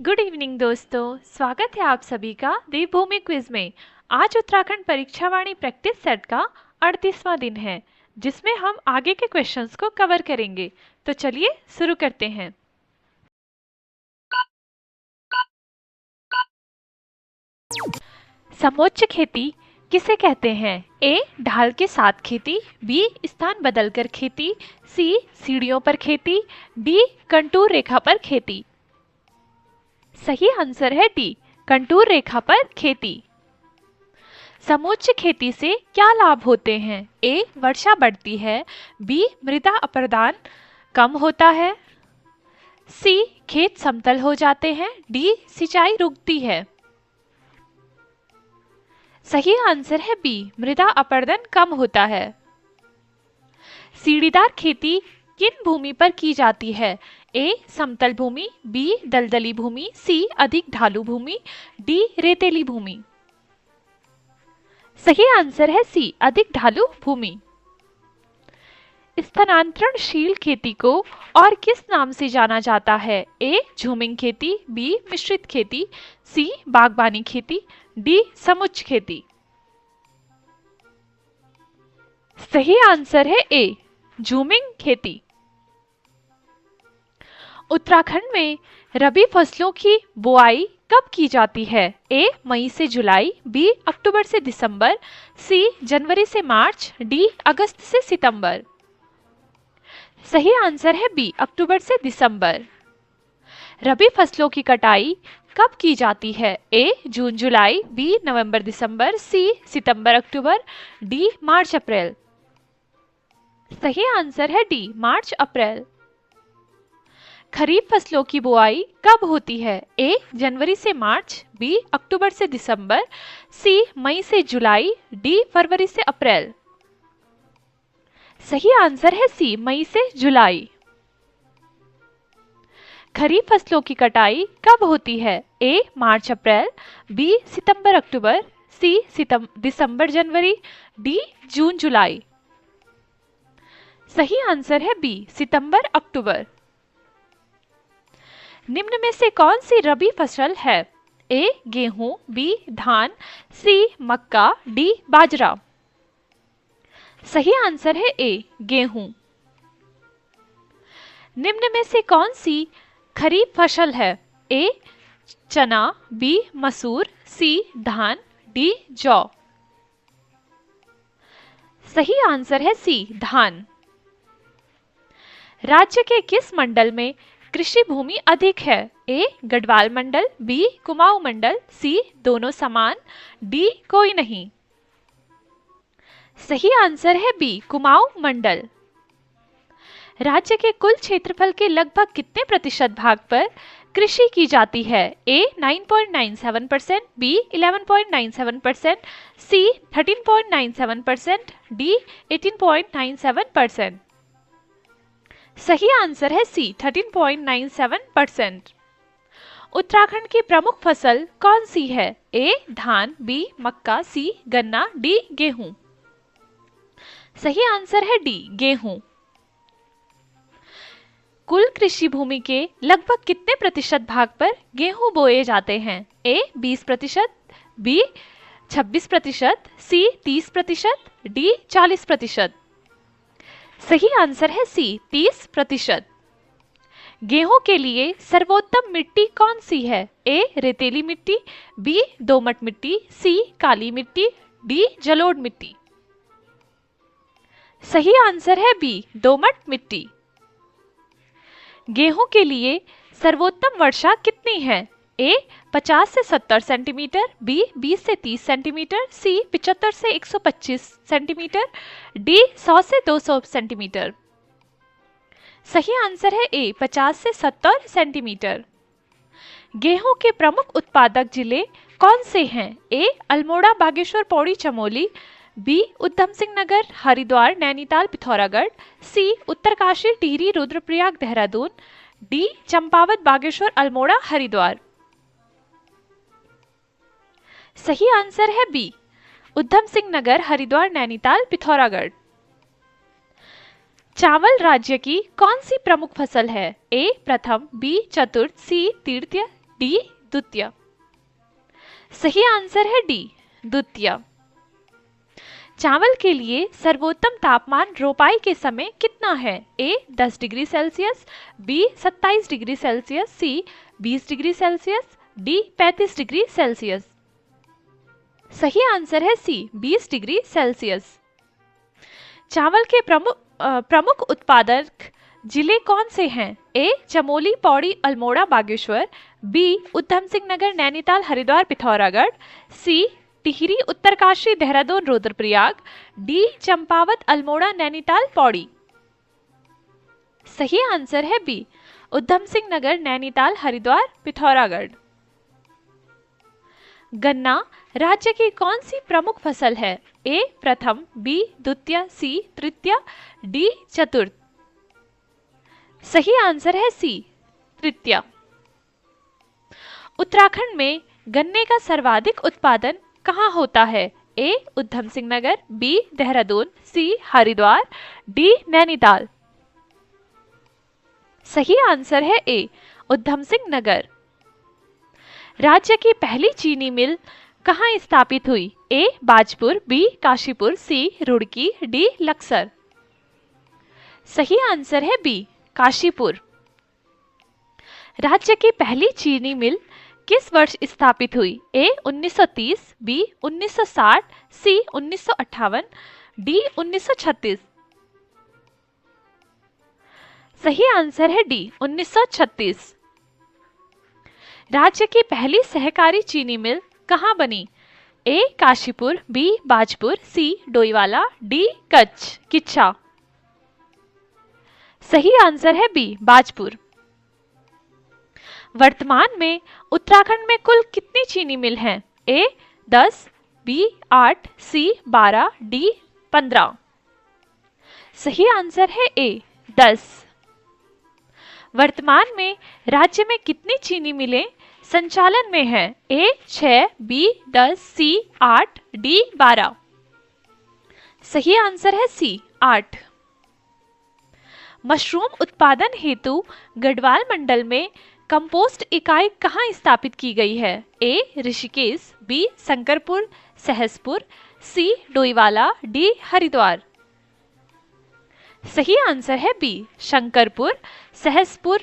Good evening दोस्तों, स्वागत है आप सभी का देवभूमि क्विज में। आज उत्तराखंड परीक्षावाणी प्रैक्टिस सेट का 38वां दिन है, जिसमें हम आगे के क्वेश्चंस को कवर करेंगे। तो चलिए शुरू करते हैं। समोच्च खेती किसे कहते हैं? ए. ढाल के साथ खेती, बी. स्थान बदलकर खेती, सी. सीढ़ियों पर खेती, डी. कंटूर रेखा पर खेती। सही आंसर है डी. कंटूर रेखा पर खेती। समोच्च खेती से क्या लाभ होते हैं? ए. वर्षा बढ़ती है, बी. मृदा अपरदन कम होता है, सी. खेत समतल हो जाते हैं, डी. सिंचाई रुकती है। सही आंसर है बी. मृदा अपरदन कम होता है। सीढ़ीदार खेती किन भूमि पर की जाती है? ए. समतल भूमि, बी. दलदली भूमि, सी. अधिक ढालू भूमि, डी. रेतीली भूमि। सही आंसर है सी. अधिक ढालू भूमि। स्थानांतरणशील खेती को और किस नाम से जाना जाता है? ए. झूमिंग खेती, बी. मिश्रित खेती, सी. बागबानी खेती, डी. समुच्च खेती। सही आंसर है ए. झूमिंग खेती। उत्तराखंड में रबी फसलों की बुआई कब की जाती है? ए. मई से जुलाई, बी. अक्टूबर से दिसंबर, सी. जनवरी से मार्च, डी. अगस्त से सितंबर। सही आंसर है बी. अक्टूबर से दिसंबर। रबी फसलों की कटाई कब की जाती है? ए. जून जुलाई, बी. नवंबर दिसंबर, सी. सितंबर अक्टूबर, डी. मार्च अप्रैल। सही आंसर है डी. मार्च अप्रैल। खरीफ फसलों की बुआई कब होती है? ए. जनवरी से मार्च, बी. अक्टूबर से दिसंबर, सी. मई से जुलाई, डी. फरवरी से अप्रैल। सही आंसर है सी. मई से जुलाई। खरीफ फसलों की कटाई कब होती है? ए. मार्च अप्रैल, बी. सितंबर अक्टूबर, सी. दिसंबर जनवरी, डी. जून जुलाई। सही आंसर है बी. सितंबर अक्टूबर। निम्न में से कौन सी रबी फसल है? ए. गेहूं, बी. धान, सी. मक्का, डी. बाजरा। सही आंसर है ए. गेहूं। निम्न में से कौन सी खरीफ फसल है? ए. चना, बी. मसूर, सी. धान, डी. जौ। सही आंसर है सी. धान। राज्य के किस मंडल में कृषि भूमि अधिक है? ए. गढ़वाल मंडल, बी. कुमाऊं मंडल, सी. दोनों समान, डी. कोई नहीं। सही आंसर है बी. कुमाऊं मंडल। राज्य के कुल क्षेत्रफल के लगभग कितने प्रतिशत भाग पर कृषि की जाती है? ए. 9.97%, बी. 11.97%, सी. 13.97%, डी. 18.97%। सही आंसर है सी. 13.97%। उत्तराखंड की प्रमुख फसल कौन सी है? ए. धान, बी. मक्का, सी. गन्ना, डी. गेहूं। सही आंसर है डी. गेहूं। कुल कृषि भूमि के लगभग कितने प्रतिशत भाग पर गेहूं बोए जाते हैं? ए. 20%, बी. 26%, सी. 30%, डी. 40%। सही आंसर है सी. 30%। गेहूं के लिए सर्वोत्तम मिट्टी कौन सी है? ए. रेतीली मिट्टी, बी. दोमट मिट्टी, सी. काली मिट्टी, डी. जलोढ़ मिट्टी। सही आंसर है बी. दोमट मिट्टी। गेहूं के लिए सर्वोत्तम वर्षा कितनी है? ए. 50 से 70 सेंटीमीटर, बी. 20 से 30 सेंटीमीटर, सी. 75 से 125 सेंटीमीटर, डी. 100 से 200 सेंटीमीटर। सही आंसर है ए. 50 से 70 सेंटीमीटर। गेहूं के प्रमुख उत्पादक जिले कौन से हैं? ए. अल्मोड़ा, बागेश्वर, पौड़ी, चमोली, बी. उधम सिंह नगर, हरिद्वार, नैनीताल, पिथौरागढ़, सी. उत्तरकाशी, टिहरी, रुद्रप्रयाग, देहरादून, डी. चंपावत, बागेश्वर, अल्मोड़ा, हरिद्वार। सही आंसर है बी. उधम सिंह नगर, हरिद्वार, नैनीताल, पिथौरागढ़। चावल राज्य की कौन सी प्रमुख फसल है? ए. प्रथम, बी. चतुर्थ, सी. तृतीय, डी द्वितीय। सही आंसर है डी द्वितीय। चावल के लिए सर्वोत्तम तापमान रोपाई के समय कितना है? A 10 degree Celsius, B 27 degree Celsius, C 20 degree Celsius, D 35 degree Celsius. सही आंसर है सी 20 डिग्री सेल्सियस। चावल के प्रमुख उत्पादक जिले कौन से हैं? ए चमोली, पौड़ी, अल्मोड़ा, बागेश्वर, बी उधम सिंह नगर, नैनीताल, हरिद्वार, पिथौरागढ़, सी टिहरी, उत्तरकाशी, देहरादून, रुद्रप्रयाग, डी चंपावत, अल्मोड़ा, नैनीताल, पौड़ी। सही आंसर है बी उधम सिंह नगर, नैनीताल, हरिद्वार, पिथौरागढ़। गन्ना राज्य की कौन सी प्रमुख फसल है? ए प्रथम, बी द्वितीय, सी तृतीय, डी चतुर्थ। सही आंसर है सी तृतीय। उत्तराखंड में गन्ने का सर्वाधिक उत्पादन कहाँ होता है? ए उधम सिंह नगर, बी देहरादून, सी हरिद्वार, डी नैनीताल। सही आंसर है ए उधम सिंह नगर। राज्य की पहली चीनी मिल कहाँ स्थापित हुई? ए बाजपुर, बी काशीपुर, सी रुड़की, डी लक्सर। सही आंसर है बी काशीपुर। राज्य की पहली चीनी मिल किस वर्ष स्थापित हुई? ए 1930, बी 1960, सी 1958, डी 1936। सही आंसर है डी 1936। राज्य की पहली सहकारी चीनी मिल कहाँ बनी? ए काशीपुर, बी बाजपुर, सी डोईवाला, डी कच्छ किच्छा। सही आंसर है बी बाजपुर। वर्तमान में उत्तराखंड में कुल कितनी चीनी मिल हैं? ए 10, बी 8, सी 12, डी 15। सही आंसर है ए 10। वर्तमान में राज्य में कितनी चीनी मिलें संचालन में हैं? ए 6, बी 10, सी 8, डी 12। सही आंसर है सी 8। मशरूम उत्पादन हेतु गढ़वाल मंडल में कंपोस्ट इकाई कहाँ स्थापित की गई है? ए ऋषिकेश, बी शंकरपुर सहसपुर, सी डोईवाला, डी हरिद्वार। सही आंसर है बी शंकरपुर सहसपुर।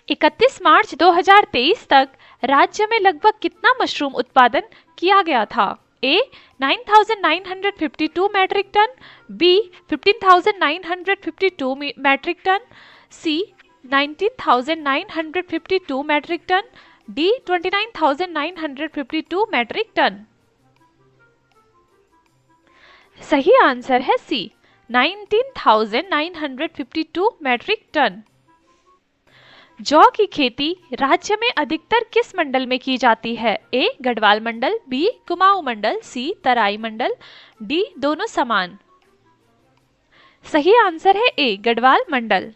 31 मार्च 2023 तक राज्य में लगभग कितना मशरूम उत्पादन किया गया था? A 9,952 metric ton, B 15,952 metric ton, C 19,952 metric ton, D 29,952 metric ton. सही आंसर है सी 19,952 मैट्रिक टन। जौ की खेती राज्य में अधिकतर किस मंडल में की जाती है? ए गढ़वाल मंडल, बी कुमाऊं मंडल, सी तराई मंडल, डी दोनों समान। सही आंसर है ए गढ़वाल मंडल।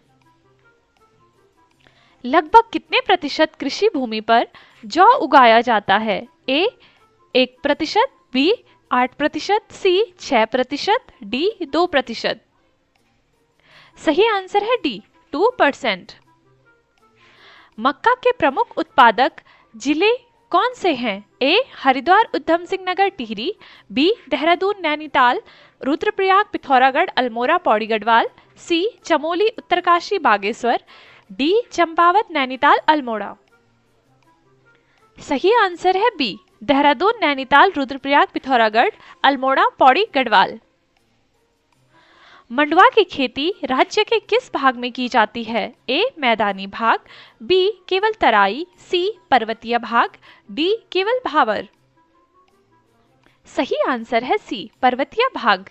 लगभग कितने प्रतिशत कृषि भूमि पर जौ उगाया जाता है? ए 1%, बी 8%, सी 6%, डी 2%। सही आंसर है डी 2%। मक्का के प्रमुख उत्पादक जिले कौन से हैं? ए हरिद्वार, उधम सिंह नगर, टिहरी, बी देहरादून, नैनीताल, रुद्रप्रयाग, पिथौरागढ़, अल्मोड़ा, पौड़ी गढ़वाल, सी चमोली, उत्तरकाशी, बागेश्वर, डी चंपावत, नैनीताल, अल्मोड़ा। सही आंसर है बी देहरादून, नैनीताल, रुद्रप्रयाग, पिथौरागढ़, अल्मोड़ा, पौड़ी गढ़वाल। मंडुआ की खेती राज्य के किस भाग में की जाती है? ए मैदानी भाग, बी केवल तराई, सी पर्वतीय भाग, डी केवल भावर। सही आंसर है सी पर्वतीय भाग।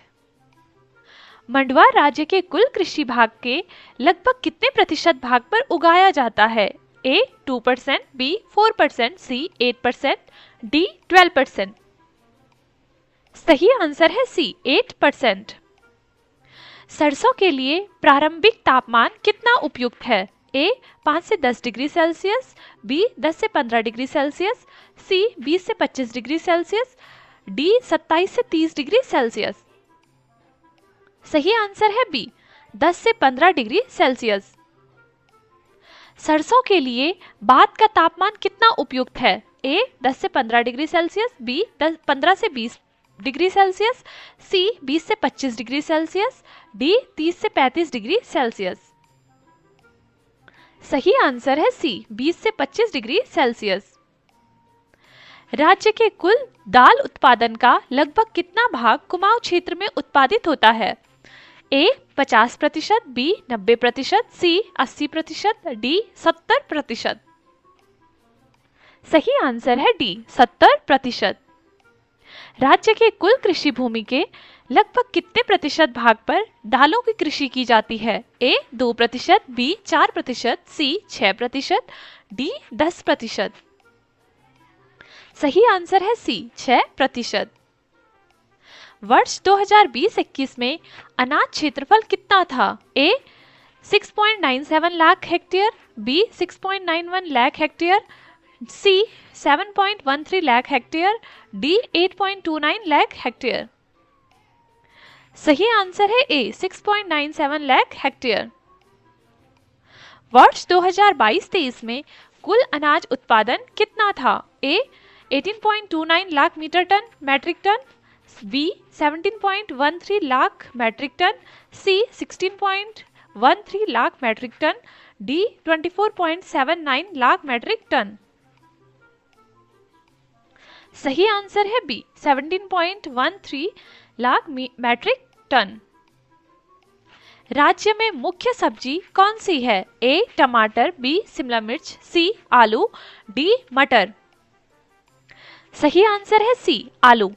मंडुआ राज्य के कुल कृषि भाग के लगभग कितने प्रतिशत भाग पर उगाया जाता है? ए 2%, बी 4%, सी 8%, डी 12%। सही आंसर है सी 8%। सरसों के लिए प्रारंभिक तापमान कितना उपयुक्त है? ए 5 से 10 डिग्री सेल्सियस, बी 10 से 15 डिग्री सेल्सियस, सी 20 से 25 डिग्री सेल्सियस, डी 27 से 30 डिग्री सेल्सियस। सही आंसर है बी 10 से 15 डिग्री सेल्सियस। सरसों के लिए बाद का तापमान कितना उपयुक्त है? ए 10 से 15 डिग्री सेल्सियस, बी 15 से 20 डिग्री सेल्सियस, सी 20 से 25 डिग्री सेल्सियस, डी 30 से 35 डिग्री सेल्सियस। सही आंसर है सी 20 से 25 डिग्री सेल्सियस। राज्य के कुल दाल उत्पादन का लगभग कितना भाग कुमाऊं क्षेत्र में उत्पादित होता है? ए 50%, बी 90%, सी 80%, डी 70%। सही आंसर है डी 70%। राज्य के कुल कृषि भूमि के लगभग कितने प्रतिशत भाग पर दालों की कृषि की जाती है? ए 2%, बी 4%, सी 6%, डी 10%। सही आंसर है सी 6%। वर्ष 2020-21 में अनाज क्षेत्रफल कितना था? A 6.97 lakh hectare, B 6.91 lakh hectare, C 7.13 lakh hectare, D 8.29 lakh hectare. सही आंसर है ए 6.97 लाख हेक्टेयर। वर्ष 2022-23 में कुल अनाज उत्पादन कितना था? A 18.29 lakh metric ton, B 17.13 lakh metric ton, C 16.13 lakh metric ton, D 24.79 lakh metric ton. सही आंसर है बी 17.13 लाख मैट्रिक टन। राज्य में मुख्य सब्जी कौन सी है? ए टमाटर, बी शिमला मिर्च, सी आलू, डी मटर। सही आंसर है सी आलू।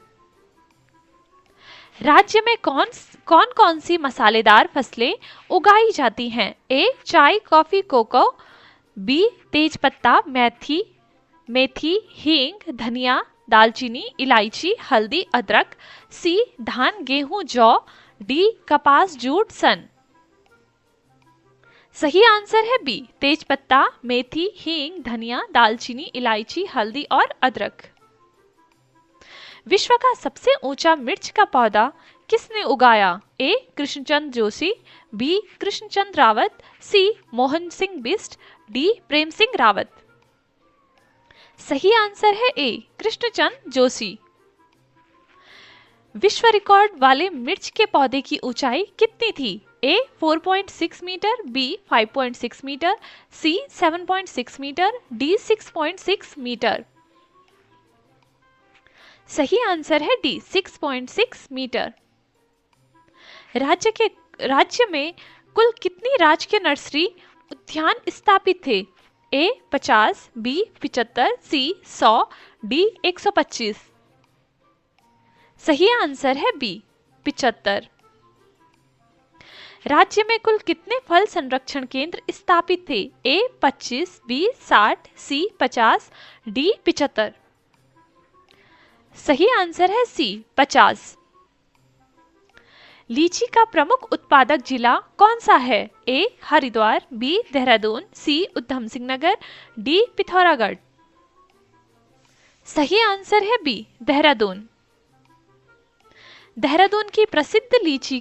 राज्य में कौन कौन सी मसालेदार फसलें उगाई जाती हैं? ए चाय, कॉफी, कोको, बी तेजपत्ता, मेथी, हींग, धनिया, दालचीनी, इलायची, हल्दी, अदरक, सी धान, गेहूं, जौ, डी कपास, जूट, सन। सही आंसर है बी तेजपत्ता, मेथी, हींग, धनिया, दालचीनी, इलायची, हल्दी और अदरक। विश्व का सबसे ऊंचा मिर्च का पौधा किसने उगाया? ए कृष्णचंद्र जोशी, बी कृष्णचंद्र रावत, सी मोहन सिंह बिष्ट, डी प्रेम सिंह रावत। सही आंसर है ए कृष्णचंद्र जोशी। विश्व रिकॉर्ड वाले मिर्च के पौधे की ऊंचाई कितनी थी? ए 4.6 मीटर, बी 5.6 मीटर, सी 7.6 मीटर, डी 6.6 मीटर। सही आंसर है डी 6.6 मीटर। राज्य में कुल कितनी राजकीय नर्सरी उद्यान स्थापित थे? ए 50, बी 75, सी 100, डी 125। सही आंसर है बी 75। राज्य में कुल कितने फल संरक्षण केंद्र स्थापित थे? ए 25, बी 60, सी 50, डी 75। सही आंसर है सी 50। लीची का प्रमुख उत्पादक जिला कौन सा है? ए हरिद्वार, बी देहरादून, सी उधम सिंह नगर, डी पिथौरागढ़। सही आंसर है बी देहरादून। देहरादून की प्रसिद्ध लीची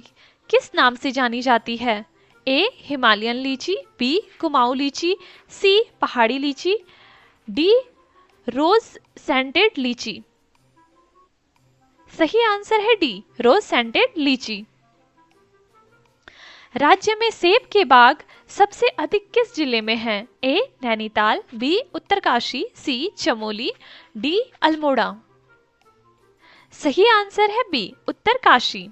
किस नाम से जानी जाती है? ए हिमालयन लीची, बी कुमाऊं लीची, सी पहाड़ी लीची, डी रोज सेंटेड लीची। सही आंसर है डी रोज सेंटेड लीची। राज्य में सेब के बाग सबसे अधिक किस जिले में हैं? ए नैनीताल, बी उत्तरकाशी, सी चमोली, डी अल्मोड़ा। सही आंसर है बी उत्तरकाशी।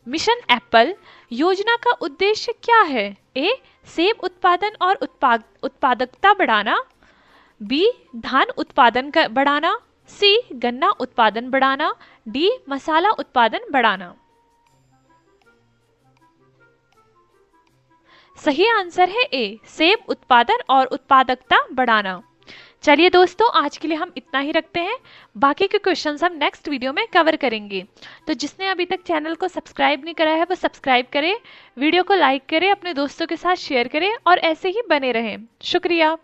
मिशन एप्पल योजना का उद्देश्य क्या है? ए सेब उत्पादन और उत्पादकता बढ़ाना, बी धान उत्पादन बढ़ाना, सी गन्ना उत्पादन बढ़ाना, डी मसाला उत्पादन बढ़ाना। सही आंसर है ए सेब उत्पादन और उत्पादकता बढ़ाना। चलिए दोस्तों, आज के लिए हम इतना ही रखते हैं। बाकी के क्वेश्चंस हम नेक्स्ट वीडियो में कवर करेंगे। तो जिसने अभी तक चैनल को सब्सक्राइब नहीं करा है वो सब्सक्राइब करें, वीडियो को लाइक करें, अपने दोस्तों के साथ शेयर करें और ऐसे ही बने रहें। शुक्रिया।